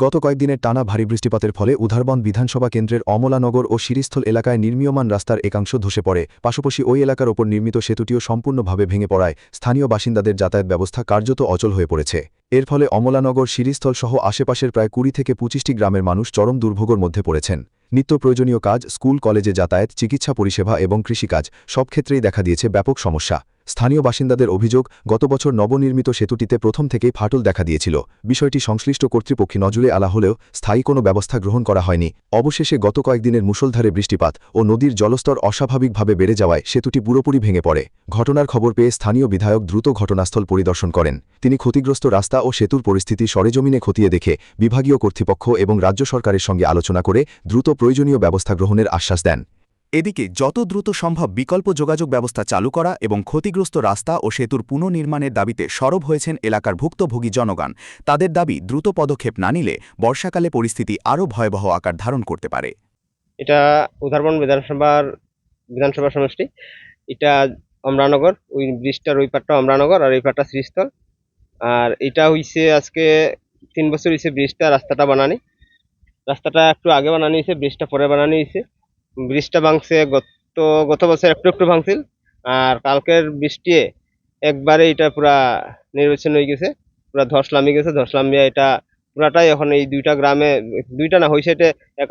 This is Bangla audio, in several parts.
গত কয়েকদিনের টানা ভারী বৃষ্টিপাতের ফলে উধারবন্দ বিধানসভা কেন্দ্রের অমলানগর ও শিরিস্থল এলাকায় নির্মীয়মান রাস্তার একাংশ ধসে পড়ে, পাশাপাশি ওই এলাকার ওপর নির্মিত সেতুটিও সম্পূর্ণভাবে ভেঙে পড়ায় স্থানীয় বাসিন্দাদের যাতায়াত ব্যবস্থা কার্যত অচল হয়ে পড়েছে। এর ফলে অমলানগর, শিরিস্থল সহ আশেপাশের প্রায় ২০ থেকে ২৫টি গ্রামের মানুষ চরম দুর্ভোগের মধ্যে পড়েছেন। নিত্য প্রয়োজনীয় কাজ, স্কুল কলেজে যাতায়াত, চিকিৎসা পরিষেবা এবং কৃষিকাজ সব ক্ষেত্রেই দেখা দিয়েছে ব্যাপক সমস্যা। স্থানীয় বাসিন্দাদের অভিযোগ, গত বছর নবনির্মিত সেতুটিতে প্রথম থেকেই ফাটল দেখা দিয়েছিল। বিষয়টি সংশ্লিষ্ট কর্তৃপক্ষে নজরে আনা হলেও স্থায়ী কোনো ব্যবস্থা গ্রহণ করা হয়নি। অবশেষে গত কয়েকদিনের মুষলধারে বৃষ্টিপাত ও নদীর জলস্তর অস্বাভাবিকভাবে বেড়ে যাওয়ায় সেতুটি পুরোপুরি ভেঙে পড়ে। ঘটনার খবর পেয়ে স্থানীয় বিধায়ক দ্রুত ঘটনাস্থল পরিদর্শন করেন। তিনি ক্ষতিগ্রস্ত রাস্তা ও সেতুর পরিস্থিতি সরেজমিনে খতিয়ে দেখে বিভাগীয় কর্তৃপক্ষ এবং রাজ্য সরকারের সঙ্গে আলোচনা করে দ্রুত প্রয়োজনীয় ব্যবস্থা গ্রহণের আশ্বাস দেন। এদিকে যত দ্রুত সম্ভব বিকল্প যোগাযোগ ব্যবস্থা চালু করা এবং ক্ষতিগ্রস্ত রাস্তা ও সেতুর পুনর্নির্মাণের দাবিতে সরব হয়েছেন এলাকার ভুক্তভোগী জনগণ। তাদের দাবি, দ্রুত পদক্ষেপ না নিলে বর্ষাকালে পরিস্থিতি আরও ভয়াবহ আকার ধারণ করতে পারে। এটা উধারবন্দ বিধানসভা সমষ্টি। এটা অমরানগর, ওই ব্রিজটার ওই পাটটা অমরানগর আর এই পাটটা শ্রীস্থল। আর এটা হইছে আজকে ৩ বছর হয়েছে ব্রিজটা, রাস্তাটা একটু আগে বানানো হয়েছে, ব্রিজটা পরে বানানো হয়েছে। ব্রিজটা ভাঙছে গত বছর একটু ভাঙছিল, আর কালকের বৃষ্টি একবারে এটা পুরা নির্বাচন হয়ে গেছে, পুরা ধস নামে গেছে। ধস নামিয়ে এটা পুরাটাই এখন এই দুইটা গ্রামে, দুইটা না হয়েছে, এটা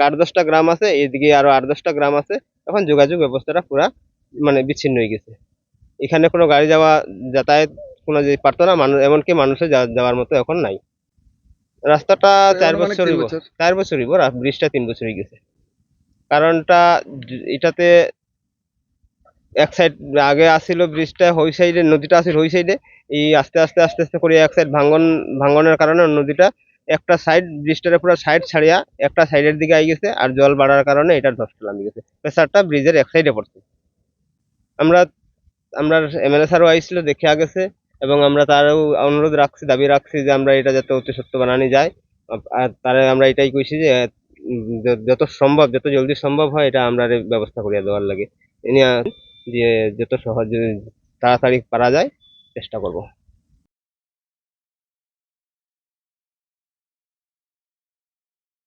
৮-১০টা গ্রাম আছে, এদিকে আরো ৮-১০টা গ্রাম আছে। এখন যোগাযোগ ব্যবস্থাটা পুরা বিচ্ছিন্ন হয়ে গেছে। এখানে কোনো গাড়ি যাতায়াত কোনো যে পারতো না, মানুষ এমনকি মানুষের যাওয়ার মতো এখন নাই। রাস্তাটা ৪ বছর হইব, ব্রিজটা ৩ বছর হয়ে গেছে। কারণটা এটাতে এক সাইড আগে আসছিল ব্রিজটা, ওই সাইডে নদীটা আসছিল, ওই সাইডে এই আস্তে আস্তে আস্তে আস্তে করে এক সাইড ভাঙ্গনের কারণে নদীটা একটা সাইড, ব্রিজটার পুরো সাইড ছাড়িয়া একটা সাইডের দিকে আই গেছে, আর জল বাড়ার কারণে এটা ধসটা নামে গেছে। প্রেসারটা ব্রিজের এক সাইডে পড়ছে। আমরা আমরা এমএলএ স্যারও আইছিল, দেখে গেছে, এবং আমরা তারও অনুরোধ রাখছি, দাবি রাখছি যে আমরা এটা যাতে অতি সত্য বানানো যায়। আর তারা আমরা এটাই কইছি যে যত সম্ভব, যত জলদি সম্ভব হয় এটা আমরা ব্যবস্থা করিয়া দেওয়ার লাগে, যে যত সহজে তাড়াতাড়ি পারা যায় চেষ্টা করব।